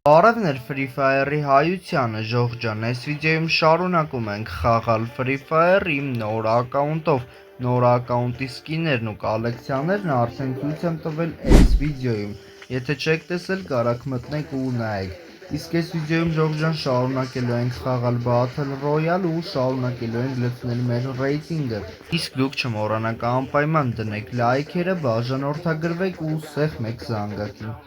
Բարևներ Free Fire-ի հայությանը, Ժողջան, այս վիդեոյում շարունակում ենք խաղալ Free Fire իմ նոր ակաունտով, նոր ակաունտի սկիներն ու կոլեկցիաներն արդեն ցույց եմ տվել այս վիդեոյում, եթե չեք տեսել կարաք մտնեք ու նայեք, իսկ այս վիդեոյում Ժողջան շարունակելու ենք խաղալ Battle Royale ու շարունակելու ենք լցնել մեր ռեյտինգը, իսկ դուք չմոռանաք անպայման դնեք լայքերը, բաժանորդագրվեք ու սեղմեք զանգակին։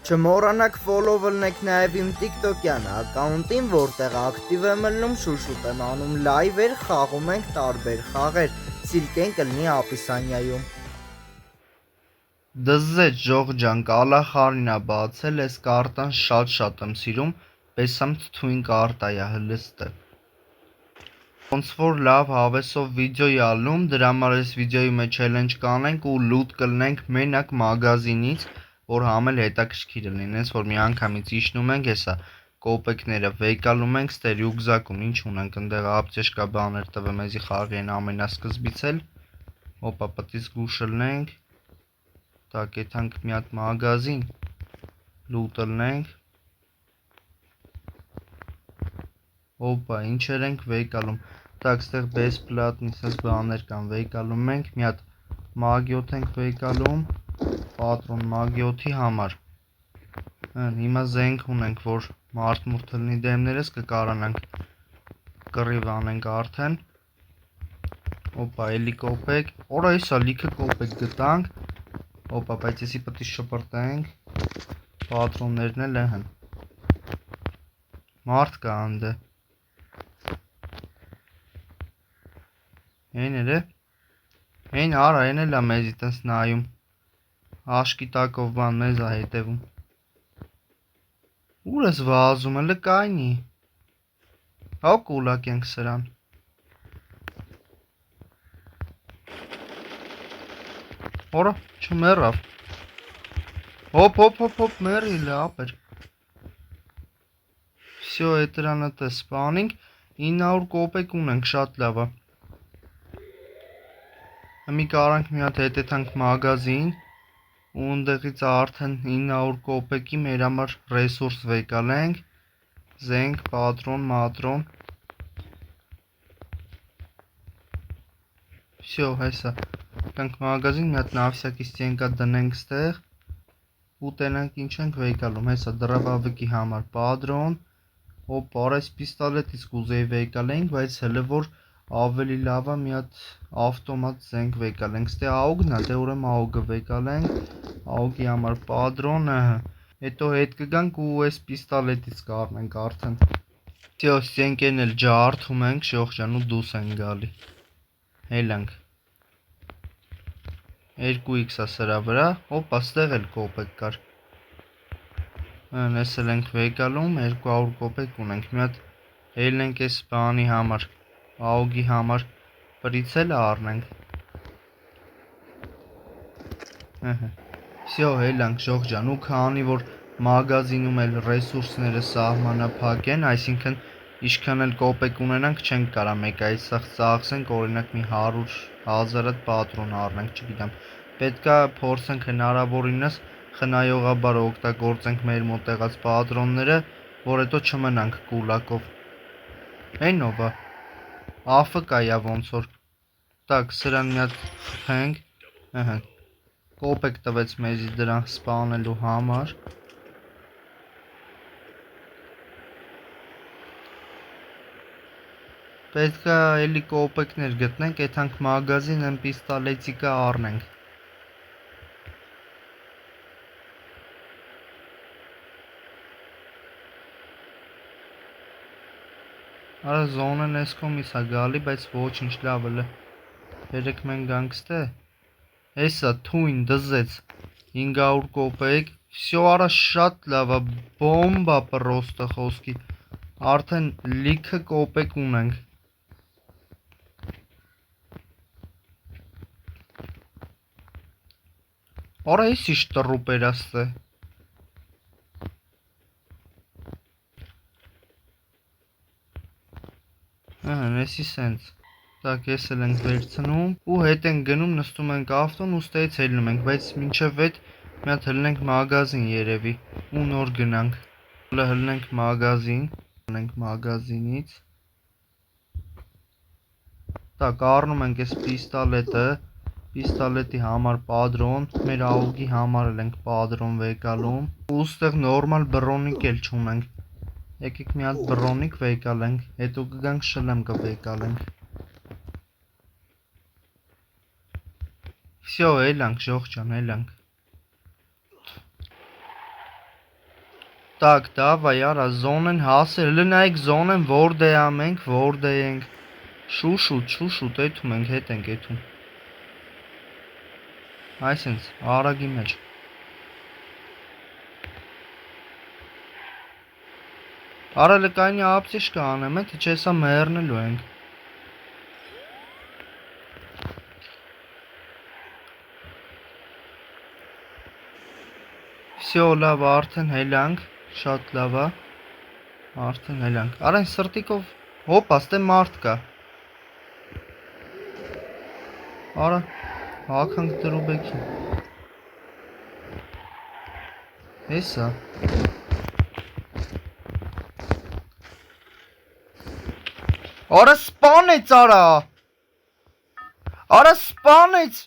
Չմոռանաք ֆոլով լնեք նաև իմ TikTok-յան ակաունտին, որտեղ ակտիվ եմ ելնում, շուշուտ եմ անում լայվեր, խաղում ենք տարբեր խաղեր, սիլքեն կլինի ապիսանյայում։ Դզեջ Ժողջան կալախարինա բացել, այս կարտան շատ եմ սիրում, պեսամ թթույն կարտայա հլստը։ Ոնց որ լավ հավեսով վիդեոյի ալնում, դրա համար այս վիդեոյի մեջ չելենջ կանենք ու լուտ կլնենք մենակ մագազինից, որ համել հետաքրքիր լինի, հենց որ մի անգամից իջնում ենք, հեսա կոպեկները վեկալում ենք, ստե ռյուկզակում ինչ ունենք, ընդեղ ապտեշկա բաներ տվե մեզի խաղի են ամենասկզբից էլ, օպա պտից գուշ լնենք, տակ եթանք մի հատ մագազին, լուտ լնենք, օպա ինչեր ենք վեկալում, տակ ստեղ բեսպլատնի սես բաներ կան վեկալում ենք, մի հատ մագյոտ ենք վեկալում, պատրոն մագյոթի համար, հիմա զենք ունենք, որ մարդ-մուրդ լնի դեմներս կկարանանք կռիվ անենք արդեն, օպա էլի կոպեկ, որա իսա լիքը կոպեկ գտանք, օպա բայց եսի պտի շպրտենք, պատրոններն էլ են, մարդ կա անդե, են էր է, են արա են էլ է մեզի տենց նայում, աշկի տակով բան մեզ է հետևում, ուր ես վազում էլը կայնի, հա կուլակ ենք սրան, որա չմերավ, հոպ մերիլ է ապեր, վսյո էտրանը տես սպանինք, 900 կոպեկ ունենք շատ լավա, մի կարանք մի հատ հետեթանք մագազին, ու ընդեղից արդեն 900 կոպեկի մեր համար ռեսուրս վեկալենք, զենք, պատրոն, մատրոն, վսյո հեսա, կանք մագազին մի հատ նավսյակի ստենկա դնենք ստեղ, ու տենանք ինչ ենք վեկալում, հեսա դրավավիկի համար պատրոն, ոպ արայս պիստալետից կուզեի վեկալենք, բայց հլը որ ավելի լավա մի հատ ավտոմատ զենք վեկալենք, ստե աուգնա, դե ուրեմ աուգը վեկալենք, աուգի համար պատրոնը, հետո հետ կգանք ու այս պիստալետից կարնենք արդեն, վսյո ստենկեն էլ ջարդում ենք, Ժողջան ու դուս են գալի, հելանք, 2x-ա սրա վրա, ոպա ստեղ էլ կոպեկ կար, ես էլ ենք վեկալում, 200 կոպեկ ունենք, մի հատ հելնենք ես բանի համար, աուգի համար պրիցել առնենք, վսյո հելանք Ժողջան, ու քանի որ մագազինում էլ ռեսուրսները սահմանափակ են, այսինքն իշքան էլ կոպեկ ունենանք չենք կարա մեկ այս սաղ ծաղսենք, օրինակ մի 100,000 պատրոն առնենք, չգիտեմ, պետքա փորձենք հնարավորինս խնայողաբար օգտագործենք մեր մոտ եղած պատրոնները, որ հետո չմնանք կուլակով, են ովա, ԱՖ կայա ոնց որ, տակ սրան մի հատ խփենք, կոպեկ տվեց մեզի դրան սպանելու համար, պետքա էլի կոպեկներ գտնենք, եթանք մագազին են պիստալետիկա առնենք, արա զոնեն ես կոմիս է գալի, բայց ոչ ինչ լավ էլը, երեք մենք գանք ստե, հեսա թույն դզեց, 500 կոպեկ, վսյո արա շատ լավա, բոմբա պրոստը խոսքի, արդեն լիքը կոպեկ ունենք, արա ես իշ տրուպ էր աստե, Էսի սենց, տակ ես էլ ենք վերցնում ու հետ ենք գնում, նստում ենք ավտոն ու ստեից հելնում ենք, բայց մինչև հետ մի հատ հլնենք մագազին երևի ու նոր գնանք, Հլնենք մագազին, հլնենք մագազինից։ Так, առնում ենք այս պիստոլետը, պիստոլետի համար падրոն, մեր աուգի համար ենք падրոն վեկալում, ուստեղ նորմալ բռոնիկ էլ չունենք, եկեք մի հատ բռոնիկ վեկալենք, հետո կգանք շլեմ կվեկալենք։ Всё, էլանք, ժող ջան, էլանք։ Так, давай, արա, զոնեն հասել, լնայք զոնեն որդ է ամենք, որդ ենք, շուշուտ, էթում ենք, հետ ենք էթում։ Այսենց, արագի մեջ։ Արա լկայնի ապտիշկա անեմ, թե չէ սա մեռնելու ենք։ Всё, լավ, արդեն հելանք, շատ լավ է, արդեն հելանք, արայն սրտիկով, հոպ, աստե մարդ կա, արա, հականք դրուբեքին, հեսա, արա սպանեց արա, արա սպանեց,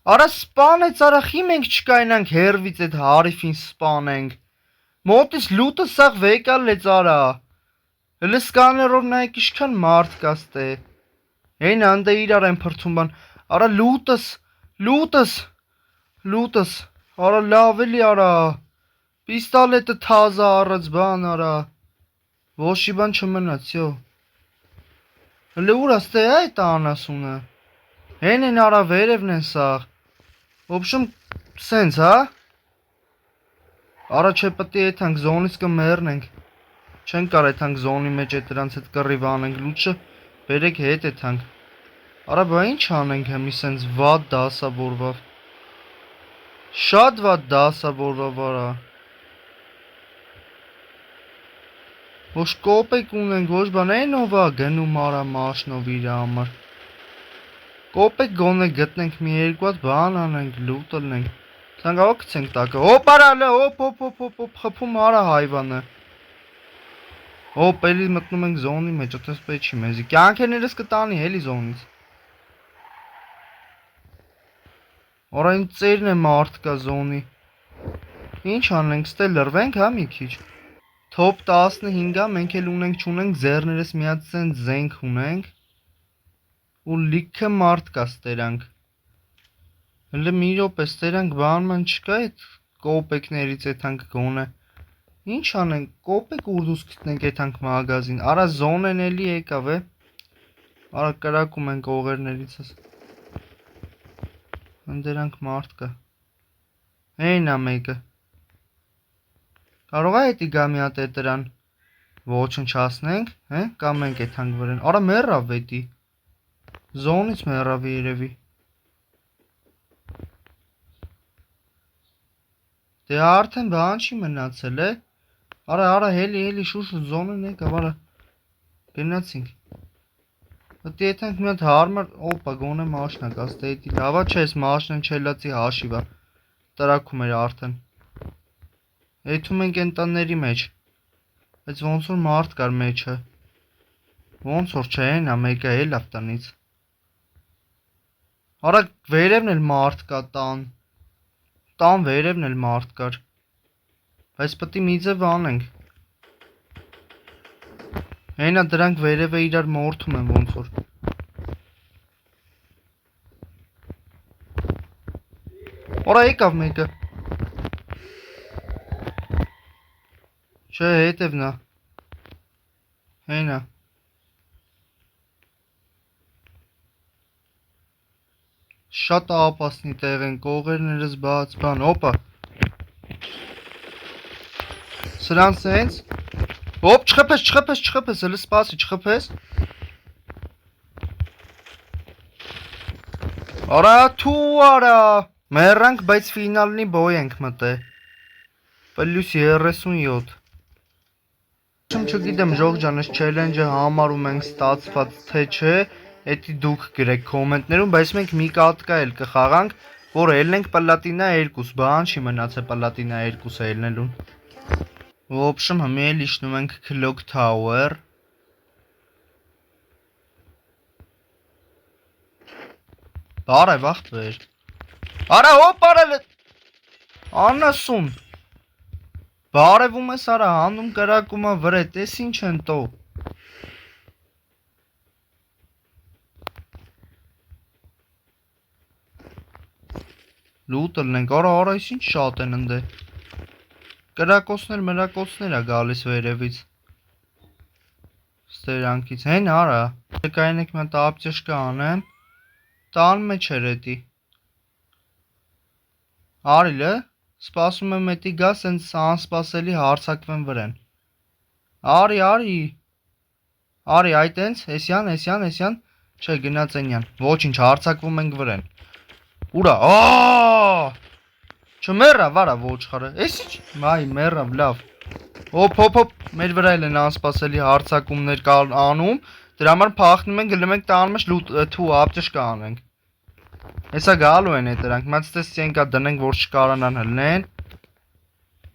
Արա սպանեց, արա խի մենք չկայնանք հերվից էդ հարիֆին սպանենք, մոտից լուտը սաղ վեկալեց արա, հլը սկաներով նայք իշքան մարդ կաստե, են անդե իրար են պրթում բան, արա լուտս, արա լավ էլի արա, պիստալետը թազա առած բան արա, ոչի բան չմնաց, յո, հլը ուր աստե այդ անասունը, են արա վերևն են սաղ, Ոբշում սենց, հա? Արա չէ պտի եթանք զոնից կմերնենք, չեն կար եթանք զոնի մեջ էտ դրանց հետ կռիվ անենք, լուչը բերեք հետ եթանք, արա բա ինչ անենք հեմի սենց վատ դասավորվավ, շատ վատ դասավորվավ արա, ոչ կոպեկ ունենք, ոչ բան էնով ա գնում արա մաշնով իր համար, Կոպեկ գոնե գտնենք մի երկու հատ բան անենք, լուտ ըլնենք, ցանկավա գցենք տակը, հոպ արա լե, հոպ, խփում արա հայվանը, հոպ էլի մտնում ենք զոնի մեջ, ոտես պեչի մեզի, կյանքերներս կտանի էլի զոնից, Արա ինձ ծերն է մարդ կա զոնի, ինչ անենք, ստե լրվենք հա մի քիչ, թոպ 15-ա մենք էլ ունենք չունենք ձերներս մի հատ սենց զենք ունենք, ու լիքը մարդ կա ստերանք, հլը մի ռոպե ստերանք բանման չկա էդ կոպեկներից եթանք գոնե, ինչ անենք, կոպեկ ուրդուս գտնենք եթանք մագազին, արա զոնեն էլի եկավ է, արա կրակում ենք օղերներիցս, ընդերանք մարդ կա, հեին ա մեկը, կարող է հետի գա մի հատ էտ դրան, ոչնչացնենք, կամ մենք եթանք վրեն, արա մերավ վետի, Զոնից մեռավի երևի, դե արդեն բան չի մնացել է, արա հելի շուշ զոնն եկավ, արա, գնացինք, Պտի եթենք մի հատ հարմար, օպա գոնե մաշնա կաստե էտի, լավա չէ ես մաշնեն չելացի հաշիվա, տրաքում էր արդեն, եթում ենք ենտանների մեջ, բայց ոնց որ մարդ կար մեջը, ոնց որ չէ են ամեկա էլ ավտանից, Արա վերևն էլ մարդ կա տան վերևն էլ մարդ կար, բայց պտի մի ձև անենք, հենա դրանք վերևը իրար մորթում են ոնց որ, Արա եկավ մեկը, չէ հետևնա, հենա, Շատ ապասնի տեղ են, կողերներս բաց, բան, հոպա, սրանց սենց, հոպ, չխպես, հլը սպասի, չխպես, արա, թու արա, մեռանք, բայց ֆինալնի բոյ ենք մտե, պլյուս 37, չգիտեմ ժող ջան, ես չելենջը համարում ենք ստացված թե չէ, Էդի դուք գրեք կոմենտներում, բայց մենք մի կատկա էլ կխաղանք, Որ ելնենք պլատինա 2, բան չի մնացել պլատինա 2-ը ելնելուն։ В общем, հիմա էլ իջնում ենք Clock Tower։ Բարև ախպեր։ Արա հոպ արել։ Անասուն։ Բարևում ես արա, հանում կրակումա վրա, տես ինչ են տո։ Լուտ ըլնենք, արա, ես ինչ շատ են ընդե։ Կրակոցներ, մրակոցներ է գալիս վերևից։ Ստերանքից, հեն արա։ Կայնեք մի հատ ապճշկա անեմ։ Տան մեջ էր էտի։ Արիլը, սպասում եմ էտի գա, սենց անսպասելի հարցակվեն վրեն։ Արի, այդ ենց, էսյան, չէ գնաց ենյան, ոչինչ հարցակվում ենք վրեն։ Ուրա, չմեռավ արա ոչխարը, ես ինչ, մայ մեռավ, լավ։ Հոպ, մեր վրա էլ են անսպասելի հարցակումներ անում, դրա համար փախնում ենք, գլում ենք տան մեջ թու ապճշկա անենք։ Հեսա գալու են էտ դրանք, մած տես ցենկա դնենք, որ չկարանան հլնեն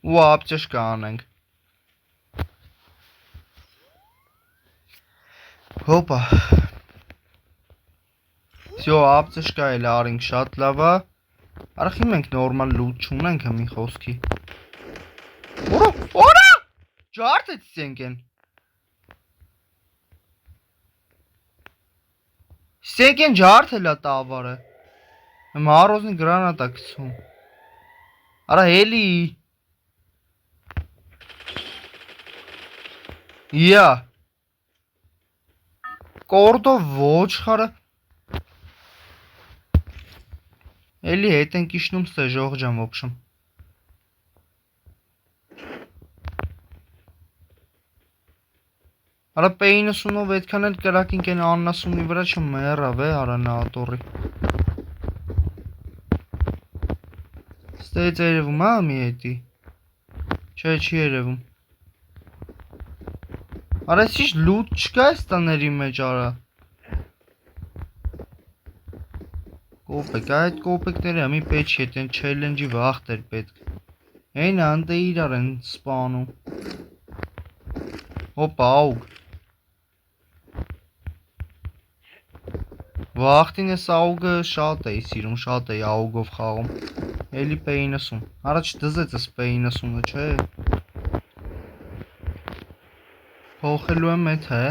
ու ապճշկա անենք։ Հոպա։ Всё, ապճշկա էլ արինք, շատ լավ է։ Արախի մենք նորմալ լուտ չունենք մի խոսքի։ Օրա! Ջարդեց ցենկեն։ Ցենկեն ջարդել է տավարը։ Մարոզնի գրանատա գցում։ Արա հելի։ Իա։ Կորդով ոչխարը։ Էլի հետ ենք իշնում ստե ժողջան в общем։ Արա P90-ով այդքան էլ կրակինք են աննասումի վրա չմեռավ է արանատորի։ Ստե երևում է մի հետի։ Չէ, չի երևում։ Արա ես ինչ լուտ չկա այս տների մեջ արա։ Կոպեկ, այդ կոպեկները մի պետք չի, այդեն չելենջի վաղտեր պետք։ Այն անտե իրար են սպանում։ Հոպա, աուգ։ Վաղտին ես աուգը շատ էի սիրում, շատ էի աուգով խաղում։ Էլի P90։ Առաջ դզեց ես P90-ը, չէ։ Փոխելու եմ էդ է։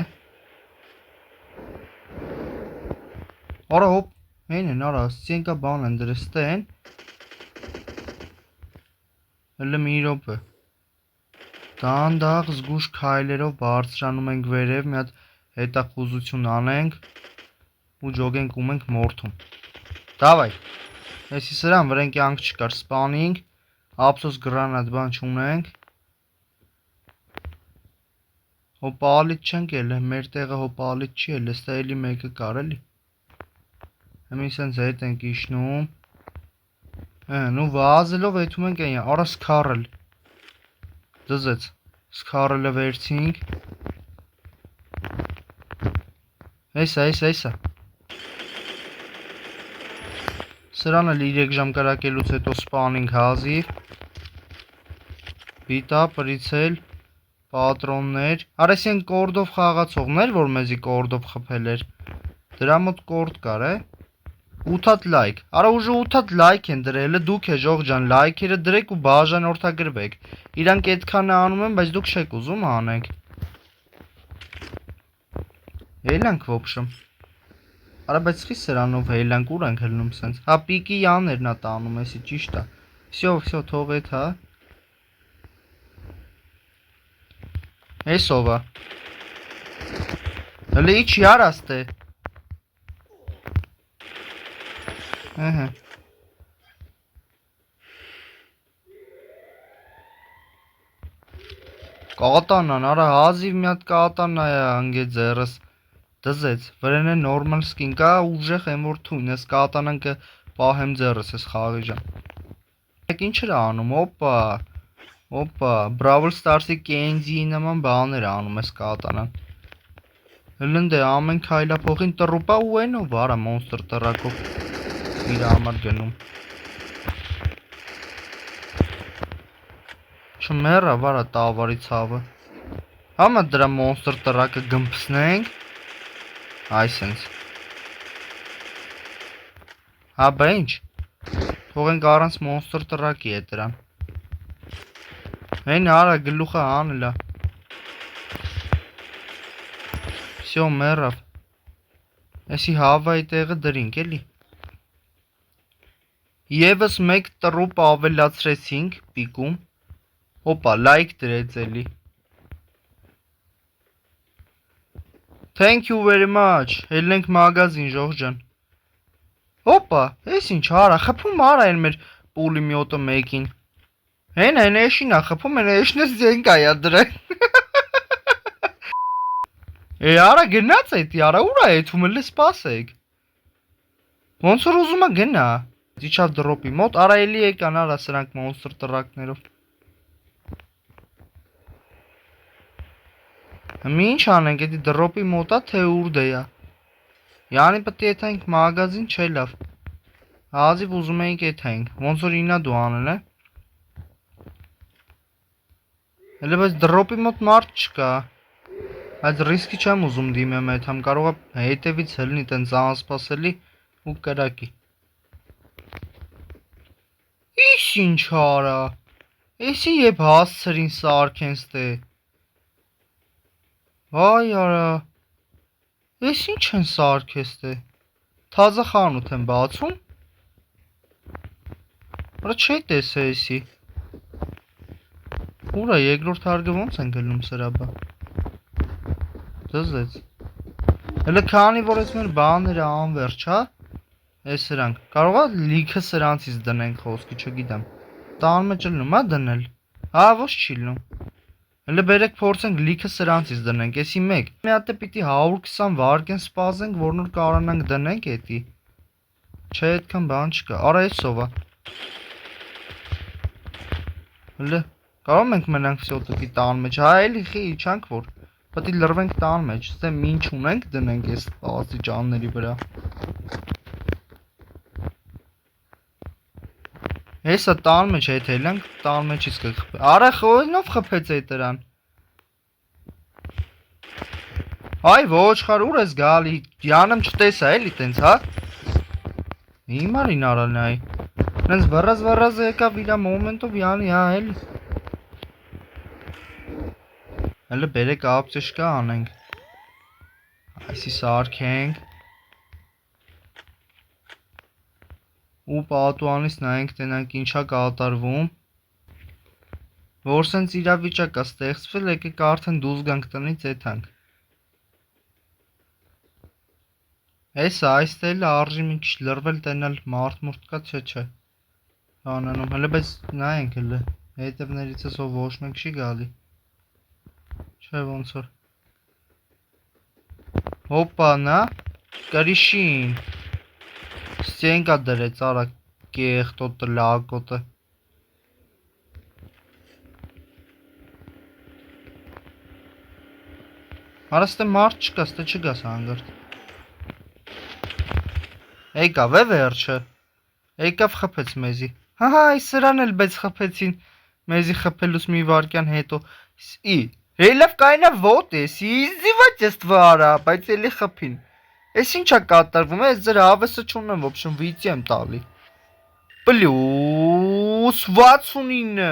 Արա հոպ, հեն են արա, սենկա բան են դրստեն։ Հլը մի րոպե։ Դանդաղ զգուշ քայլերով բարձրանում ենք վերև, մի հատ հետախուզություն անենք ու ջոգենք ում ենք մորթում։ Դավայ։ Էսի սրան վրեն կյանք չկար, սպանինք, ապսոս գրանատ բան չունենք։ Հոպալիտ չենք էլ, մեր տեղը հոպալիտ չի էլ, ստա էլի մեկը կար էլի։ Հեմի սենց հետ ենք իշնում։ Նու վազելով եթում ենք այն, արա սքարել։ Դզեց, սքարելը վերցինք։ Էսա։ Սրան էլ 3 ժամ կրակելուց հետո սպանինք հազիվ։ Բիտա, պրիցել, պատրոններ։ Արես են կորդով խաղացողներ, որ մեզի կորդով խփել էր։ Դրա մոտ կորդ կար է։ 8 հատ լայք։ Արա ուժը 8 հատ լայք են դրել, դուք է ժողջան, լայքերը դրեք ու բաժանորդագրվեք։ Իրանք այդքանը անում են, բայց դուք չեք ուզում անենք։ Ելանք в общем։ Արա բայց խի սրանով հելանք ուր ենք հելնում սենց։ Հա պիկի յաներն է տանում, էսի ճիշտ է։ Всё, թող էդ հա։ Էսով է։ Հələ իչ յարաստ է։ Ահա։ Կատանան, արա հազիվ մի հատ կատանա է անգե ձեռս։ Դզեց, վրեն է նորմալ սկին կա, ուժեղ եմ որ թույն, ես կատանան կը պահեմ ձեռս ես խաղի ժան։ Ինչ էր անում, օպա, Brawl Stars-ի Kenzie-ի նման բաներ անում ես կատանան։ Հլնդ է ամեն քայլափոխին տրուպա ու են ով արա մոնստր տրակով իր համար գնում։ Չմերա, վարա տավարի ցավը։ Համա դրա մոնստր տրակը գմփսնենք։ Այսենց։ Հա բա ինչ։ Թողենք առանց մոնստր տրակի է դրան։ Հեն արա գլուխը հանելա։ Всё մեռավ։ Էսի հավայի տեղը դրինք էլի։ Եվս մեկ տրուպ ավելացրեցինք պիկում։ Հոպա, լայք դրեց էլի։ Thank you very much։ Ելնենք մագազին, Ժող ջան։ Հոպա, էս ինչ արա, խփում արա են մեր պուլիմյոտը մեկին։ Հեն էշին ա խփում, են էշնես ձեն կայա դրան։ Արա գնաց էդի, արա ուր ա եթում էլի սպասեք։ Ոնց որ ուզում ա գնա։ Իջավ դրոպի մոտ, արա էլի եկան արա սրանք մոնստր տրակներով։ Մի ինչ անենք, էդի դրոպի մոտ ա թե ուր դե ա։ Յանի պետք է եթայինք մագազին չէ լավ։ Հազիվ ուզում էինք եթայինք, ոնց որ ինա դու անել է։ Էլի բայց դրոպի մոտ մարդ չկա։ Այդ ռիսկի չեմ ուզում դիմեմ այդ համ կարող է հետևից հելնի տենց անսպասելի ու կրակի։ Իշ ինչ արա։ Էսի եբ հասցրին սարքեն ստե։ Վայ արա։ Էս ինչ են սարքես տե։ Թազա խանութ են բացում։ Արա չի տեսե էսի։ Ուրա երկրորդ հարգը ոնց են գլնում սրաբա։ Դզեց։ Հələ քանի որ ես մեր բաները անվերջ, հա։ Էս սրանք։ Կարող է լիքը սրանցից դնենք խոսքի, չգիտեմ։ Տան մեջ լնում ա դնել։ Հա, ոչ չի լնում։ Հələ բերեք փորձենք լիքը սրանցից դնենք, էսի մեկ։ Մի հատ է պիտի 120 վարկեն սպասենք, որ նոր կարողանանք դնենք էդի։ Չէ, այդքան բան չկա։ Արա էսով ա։ Հələ կարող մենք մնանք սյոտուկի տան մեջ, հա էլի խի իջանք որ։ Պետք է լրվենք տան մեջ, ստե ինչ ունենք դնենք այս աստիճանների վրա։ Հեսա տան մեջ հետ ելանք, տան մեջից կխփի։ Արա խոյնով խփեց այդ դրան։ Այ ոչխար ուր ես գալի, յանեմ չտեսա էլի տենց, հա։ Հիմաին արա նայ։ Տենց վռազ եկավ իրա մոմենտով յանի, հա էլի։ Հələ բերեք ապտեշկա անենք։ Այսի սարքենք։ Ու պատուանից նայենք տենանք ինչա կատարվում։ Որ սենց իրավիճակ ա ստեղծվել, եկեք արդեն դուրս գանք տնից եթանք։ Էսա այստեղ արժի մի քիչ լրվել տենալ մարդ կա չէ։ Հանանում, հələ բայց նայենք հələ, հետևներիցս ով ոչ մեկ չի գալի։ Չէ ոնց որ։ Հոպա նա, կրիշին։ Ստենկա դրեց արա կեղտոտը լակոտը։ Արա ստե մարդ չկա, ստե չգաս հանգարդ։ Եկավ է վերջը։ Եկավ խփեց մեզի։ Հա, սրան էլ բայց խփեցին մեզի խփելուց մի վարկյան հետո։ Հելավ կայնա ոտ ես, իզիվաց ես տվարա, բայց էլի խփին։ Էս ինչա կատարվում է, ես ձեր հավեսը չունեմ, в общем, վիծի եմ տալի։ Պլյուս 69։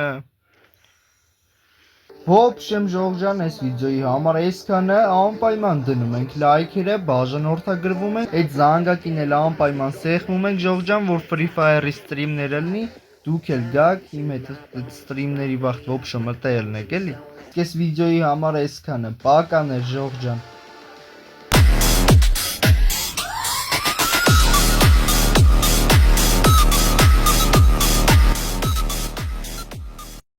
В общем, Ժող ջան, այս վիդեոյի համար այսքանը, անպայման դնում ենք լայքերը, բաժանորդագրվում ենք, այդ զանգակին էլ անպայման սեղմում ենք, Ժող ջան, որ Free Fire-ի ստրիմները լինի, դուք էլ գաք, իմ հետ ստրիմների վաղտ, в общем, մտա ելնեք էլի։ Այս վիդեոյի համար այսքանը, պականեր Ժող ջան։